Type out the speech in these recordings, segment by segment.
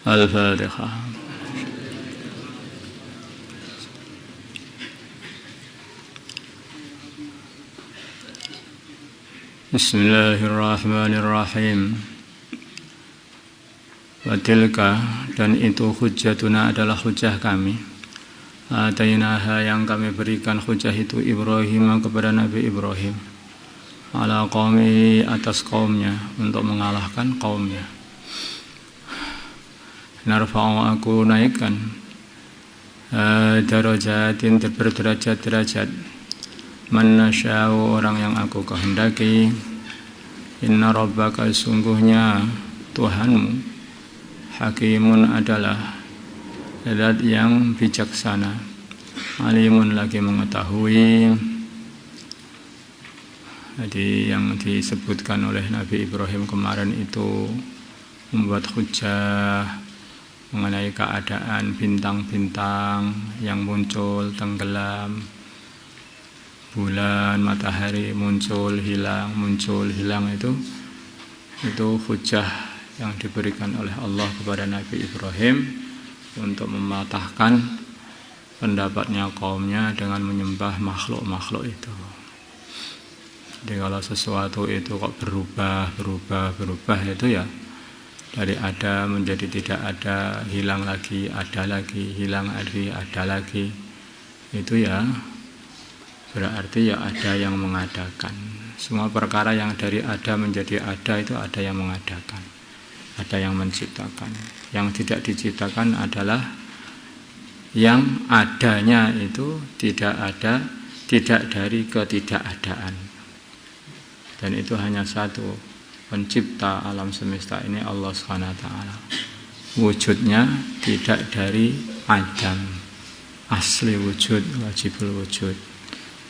Al-Fatihah. Bismillahirrahmanirrahim. Wa tilka, dan itu hujjatuna adalah hujjah kami. Atainaha, yang kami berikan hujjah itu Ibrahim kepada Nabi Ibrahim. Ala qaumi, atas kaumnya, untuk mengalahkan kaumnya. Narfa'u, aku naikkan darajatin, berderajat-derajat, man nasya'u, orang yang aku kehendaki. Inna rabbaka, sungguhnya Tuhanmu, hakimun, adalah zat yang bijaksana, alimun, lagi mengetahui. Jadi yang disebutkan oleh Nabi Ibrahim kemarin itu membuat hujjah mengenai keadaan bintang-bintang yang muncul, tenggelam, bulan, matahari muncul, hilang, itu hujjah yang diberikan oleh Allah kepada Nabi Ibrahim untuk mematahkan pendapatnya kaumnya dengan menyembah makhluk-makhluk itu. Jadi kalau sesuatu itu kok berubah itu ya dari ada menjadi tidak ada, hilang lagi, ada lagi, hilang lagi, ada lagi, itu ya berarti ya ada yang mengadakan. Semua perkara yang dari ada menjadi ada itu ada yang mengadakan, ada yang menciptakan. Yang tidak diciptakan adalah yang adanya itu tidak ada, tidak dari ketidakadaan. Dan itu hanya satu, pencipta alam semesta ini Allah SWT. Wujudnya tidak dari adam, asli wujud, wajibul wujud.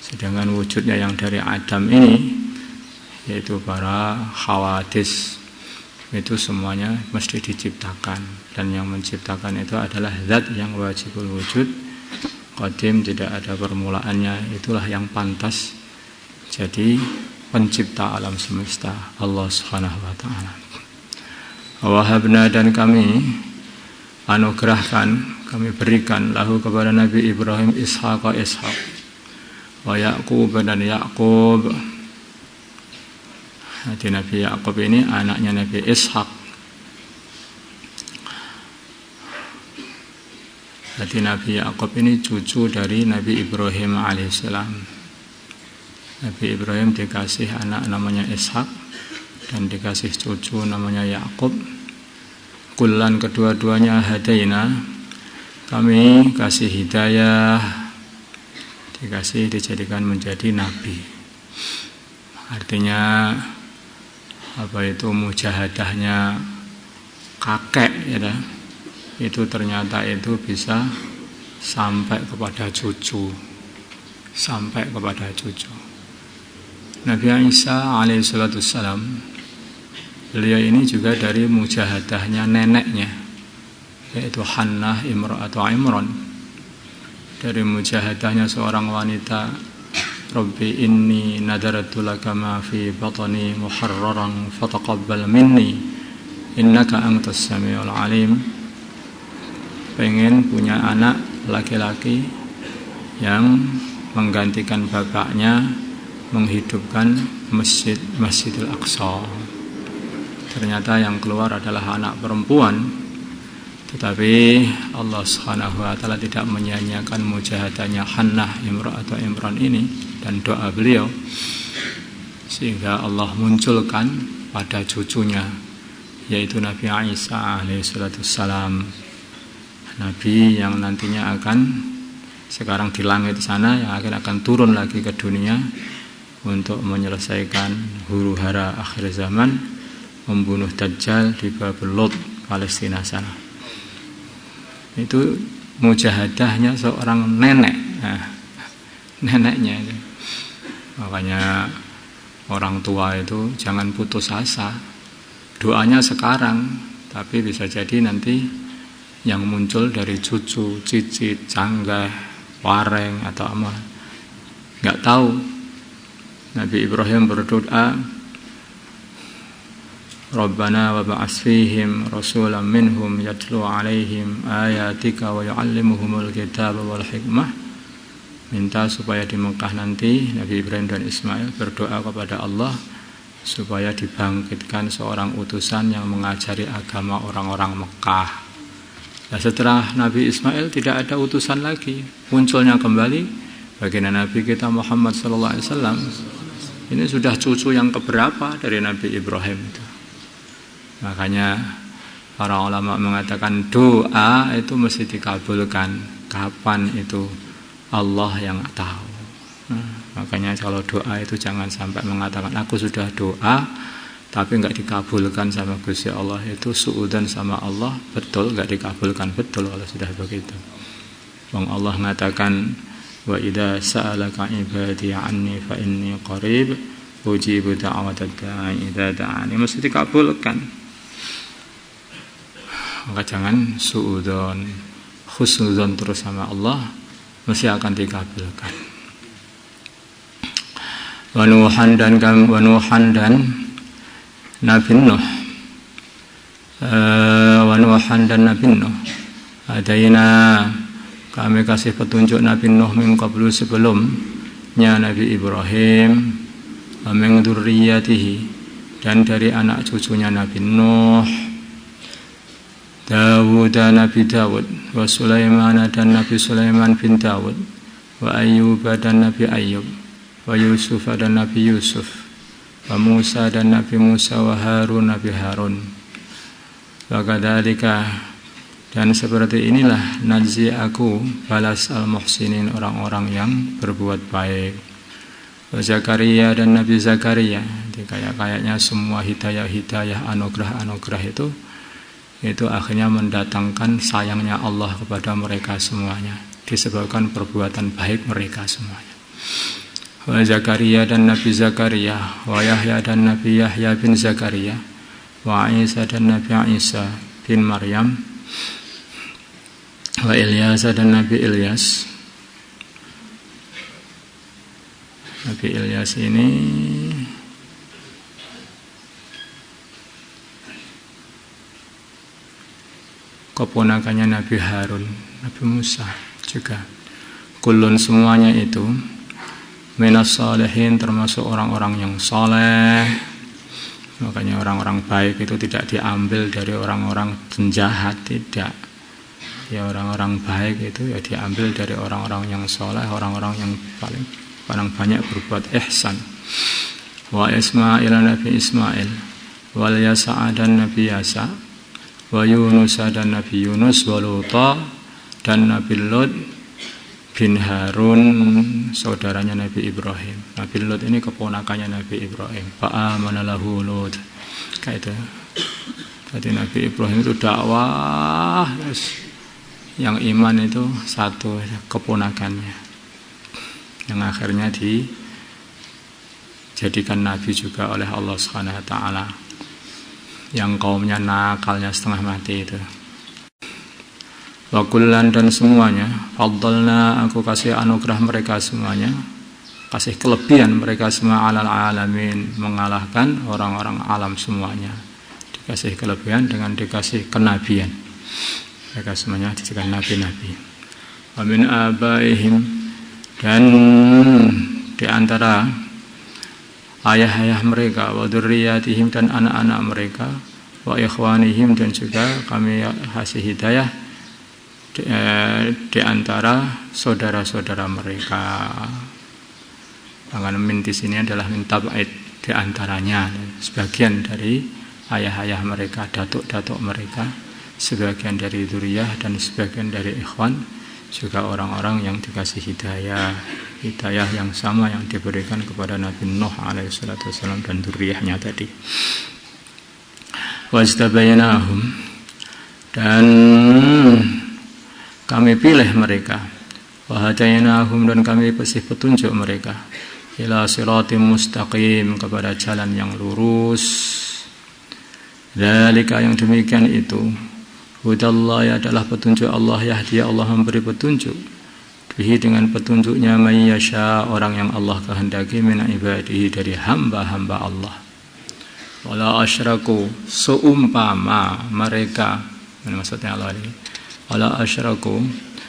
Sedangkan wujudnya yang dari adam ini, yaitu para khawadis, itu semuanya mesti diciptakan. Dan yang menciptakan itu adalah zat yang wajibul wujud, qadim, tidak ada permulaannya. Itulah yang pantas jadi pencipta alam semesta, Allah Subhanahu wa ta'ala. Wahabna, dan kami anugerahkan, kami berikan lahu kepada Nabi Ibrahim Ishaq, wa Yaqub, dan Yaqub. Jadi Nabi Yaqub ini anaknya Nabi Ishaq. Jadi Nabi Yaqub ini cucu dari Nabi Ibrahim alaihissalam. Nabi Ibrahim dikasih anak namanya Ishak dan dikasih cucu namanya Yaqub. Kullan, kedua-duanya hadaina, kami kasih hidayah, dijadikan menjadi nabi. Artinya apa itu mujahadahnya kakek ya, itu ternyata itu bisa sampai kepada cucu. Nabi Isa alaihissalam, beliau ini juga dari mujahadahnya neneknya, yaitu Hannah atau Imran. Dari mujahadahnya seorang wanita, Rabbi inni nadartu laka ma fi batni muharraran fataqabbal minni innaka antas samiul alim. Pengen punya anak laki-laki yang menggantikan bapaknya menghidupkan Masjidil Aqsa. Ternyata yang keluar adalah anak perempuan, tetapi Allah Subhanahu wa ta'ala tidak menyia-nyiakan mujahadahnya Hannah atau Imran ini dan doa beliau, sehingga Allah munculkan pada cucunya, yaitu Nabi Isa alaihissalam, Nabi yang nantinya akan sekarang di langit sana, yang akan turun lagi ke dunia untuk menyelesaikan huru-hara akhir zaman, membunuh Dajjal di Babel Lut, Palestina sana. Itu mujahadahnya seorang nenek, neneknya itu. Makanya orang tua itu jangan putus asa, doanya sekarang, tapi bisa jadi nanti yang muncul dari cucu, cicit, canggah, wareng atau apa, nggak tahu. Nabi Ibrahim berdoa, Rabbana wa ba'ats fihim rasulan minhum yatlu 'alaihim ayatika wa yu'allimuhumul kitaba wal hikmah. Minta supaya di Mekah nanti Nabi Ibrahim dan Ismail berdoa kepada Allah supaya dibangkitkan seorang utusan yang mengajari agama orang-orang Mekah. Nah, setelah Nabi Ismail tidak ada utusan lagi, munculnya kembali baginda Nabi kita Muhammad SAW. Ini sudah cucu yang keberapa dari Nabi Ibrahim itu. Makanya para ulama mengatakan doa itu mesti dikabulkan. Kapan itu Allah yang tahu. Makanya kalau doa itu jangan sampai mengatakan aku sudah doa tapi enggak dikabulkan sama Gusti Allah, itu suudzon sama Allah, betul enggak dikabulkan, betul kalau sudah begitu. Wong Allah mengatakan wa idza sa'alaka ibadi anni fa inni qarib ujibu da'watad da'i idza da'ani, mesti dikabulkan. Maka jangan suudzon, husnudzon terus sama Allah, mesti akan dikabulkan. Wa Nuhan dan Nabi Nuh, wa Nuhan dan Nabi Nuh, adaina kami kasih petunjuk Nabi Nuh min qablu sebelumnya Nabi Ibrahim, wa min dzurriyyatihi dan dari anak cucunya Nabi Nuh, Dawud dan Nabi Dawud, wa Sulaiman dan Nabi Sulaiman bin Dawud, wa Ayyub dan Nabi Ayyub, wa Yusuf dan Nabi Yusuf, wa Musa dan Nabi Musa, wa Harun Nabi Harun. Wa kadzalika dan seperti inilah najzi aku balas al-muhsinin, orang-orang yang berbuat baik. Wa Zakaria dan Nabi Zakaria, kayaknya semua hidayah anugerah itu akhirnya mendatangkan sayangnya Allah kepada mereka semuanya, disebabkan perbuatan baik mereka semuanya. Wa Zakaria dan Nabi Zakaria, wa Yahya dan Nabi Yahya bin Zakaria, wa Isa dan Nabi Isa bin Maryam, wa Ilyas dan Nabi Ilyas. Nabi Ilyas ini keponakannya Nabi Harun, Nabi Musa juga. Kulun semuanya itu minas salihin, termasuk orang-orang yang saleh. Makanya orang-orang baik itu tidak diambil dari orang-orang penjahat, tidak. Ya orang-orang baik itu ya diambil dari orang-orang yang saleh, orang-orang yang paling banyak berbuat ihsan. Wa Ismail Nabi Ismail, wal Yasa dan Nabi Yasa, wa Yunus dan Nabi Yunus, wa Luta dan Nabi Lut bin Harun, saudaranya Nabi Ibrahim. Nabi Lut ini keponakannya Nabi Ibrahim. Fa'amana lahu Lut. Kayak itu. Jadi Nabi Ibrahim itu dakwah, yang iman itu satu keponakannya, yang akhirnya dijadikan nabi juga oleh Allah Subhanahu wa taala. Yang kaumnya nakalnya setengah mati itu. Wa kullan dan semuanya faddalna, aku kasih anugerah mereka semuanya, kasih kelebihan mereka semua alal alamin, mengalahkan orang-orang alam semuanya. Dikasih kelebihan dengan dikasih kenabian. Mereka semuanya dijadikan nabi-nabi. Wa min abaihim, dan di antara ayah-ayah mereka, wa dzurriyyatihim dan anak-anak mereka, wa ikhwanihim dan juga kami kasih hidayah di antara saudara-saudara mereka. Tangan min di sini adalah min tab'id, di antaranya sebagian dari ayah-ayah mereka, datuk-datuk mereka, sebagian dari dzurriyyah dan sebagian dari ikhwan, juga orang-orang yang dikasih hidayah yang sama yang diberikan kepada Nabi Nuh alaihissalatu wassalam dan dzurriyyahnya tadi. Wajtabainahum, dan kami pilih mereka, wahadainahum, dan kami kasih petunjuk mereka, ila siratim mustaqim, kepada jalan yang lurus. Dzalika, yang demikian itu, hudallahi, adalah petunjuk Allah, yahdi, Allah memberi petunjuk, bihi, dengan petunjuknya, mayyasha, orang yang Allah kehendaki, min ibadihi, dari hamba-hamba Allah. Wala asyraku, seumpama mereka, ini maksudnya Allah ini. Wala asyraku,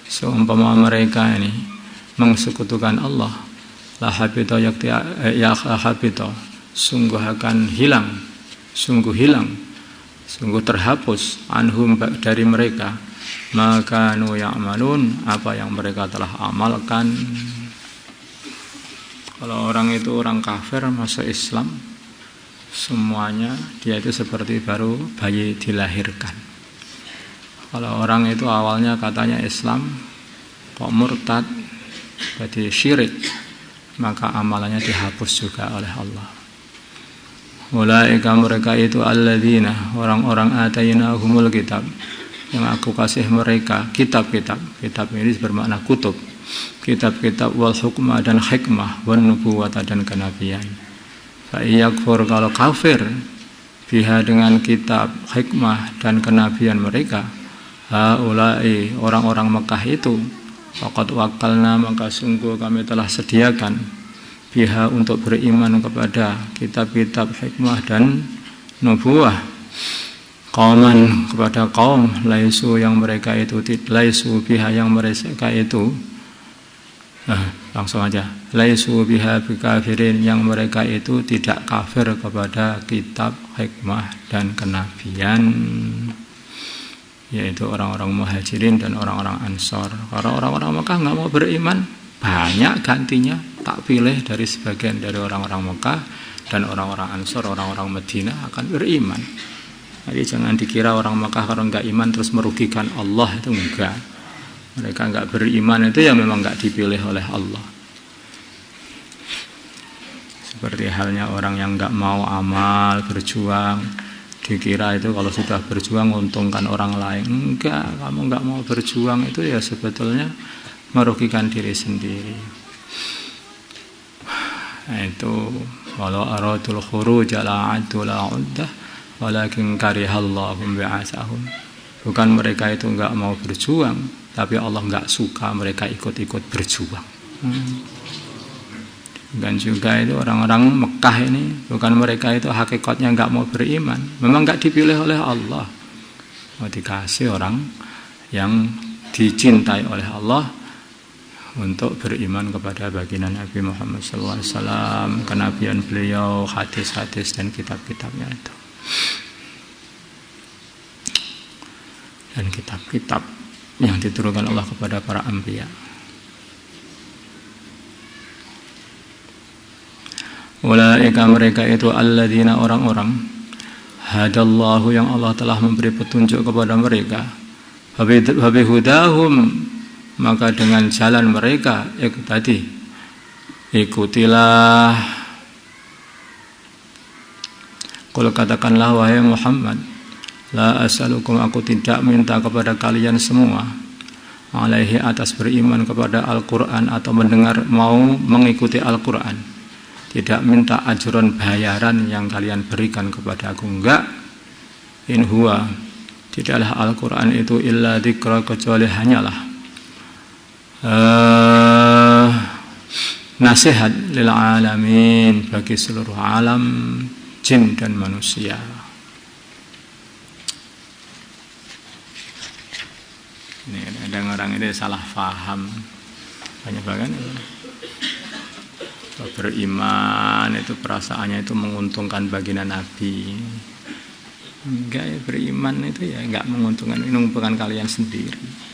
seumpama mereka ini mengsekutukan Allah, la habita ya habita, sungguh akan hilang, sungguh terhapus anhum dari mereka, maka nu ya'malun, apa yang mereka telah amalkan. Kalau orang itu orang kafir masuk Islam, semuanya dia itu seperti baru bayi dilahirkan. Kalau orang itu awalnya katanya Islam, kok murtad, jadi syirik, maka amalannya dihapus juga oleh Allah. Ulaika mereka itu alladzina, orang-orang atainahumul kitab, yang aku kasih mereka kitab-kitab. Kitab ini bermakna kutub, kitab-kitab wal hukmah dan hikmah, wan nubuwata dan kenabian. Fa iyakfur, kalau kafir biha dengan kitab, hikmah dan kenabian mereka, haulai orang-orang Mekah itu, faqad wakalna, maka sungguh kami telah sediakan biha untuk beriman kepada kitab-kitab hikmah dan nubuwah, qauman kepada kaum, laisu yang mereka itu laisu biha yang mereka itu langsung aja, laisu biha bikafirin, yang mereka itu tidak kafir kepada kitab, hikmah dan kenabian, yaitu orang-orang muhajirin dan orang-orang ansor. Kalau orang-orang Mekah nggak mau beriman, banyak gantinya, tak pilih dari sebagian dari orang-orang Mekah dan orang-orang ansor, orang-orang Madinah akan beriman. Jadi jangan dikira orang Mekah kalau nggak iman terus merugikan Allah, itu enggak. Mereka nggak beriman itu ya memang nggak dipilih oleh Allah. Seperti halnya orang yang nggak mau amal, berjuang, dikira itu kalau sudah berjuang menguntungkan orang lain. Enggak, kamu nggak mau berjuang itu ya sebetulnya merugikan diri sendiri. Nah, itu walau aradul khuruj la addu la uddah walakin karihallahum bi'asahum. Bukan mereka itu enggak mau berjuang, tapi Allah enggak suka mereka ikut-ikut berjuang. Dan juga itu orang-orang Mekah ini, bukan mereka itu hakikatnya enggak mau beriman, memang enggak dipilih oleh Allah. Mau dikasih orang yang dicintai oleh Allah untuk beriman kepada baginda Nabi Muhammad SAW, kenabian beliau, hadis-hadis dan kitab-kitabnya itu. Dan kitab-kitab yang diturunkan Allah kepada para anbiya. Ulaika mereka itu alladzina, orang-orang hadallahu yang Allah telah memberi petunjuk kepada mereka. Habihudahum, maka dengan jalan mereka tadi ikutilah. Qul, katakanlah wahai Muhammad, la as'alukum, aku tidak minta kepada kalian semua, alaihi atas beriman kepada Al-Quran atau mendengar mau mengikuti Al-Quran, tidak minta ajron bayaran yang kalian berikan kepada aku, enggak. In huwa, tidaklah Al-Quran itu illa dzikra, kecuali hanyalah nasihat lil alamin, bagi seluruh alam jin dan manusia. Ini ada orang ini salah paham banyak banget. Beriman itu perasaannya itu menguntungkan baginda Nabi. Enggak ya, beriman itu ya enggak menguntungkan, ini menguntungkan kalian sendiri.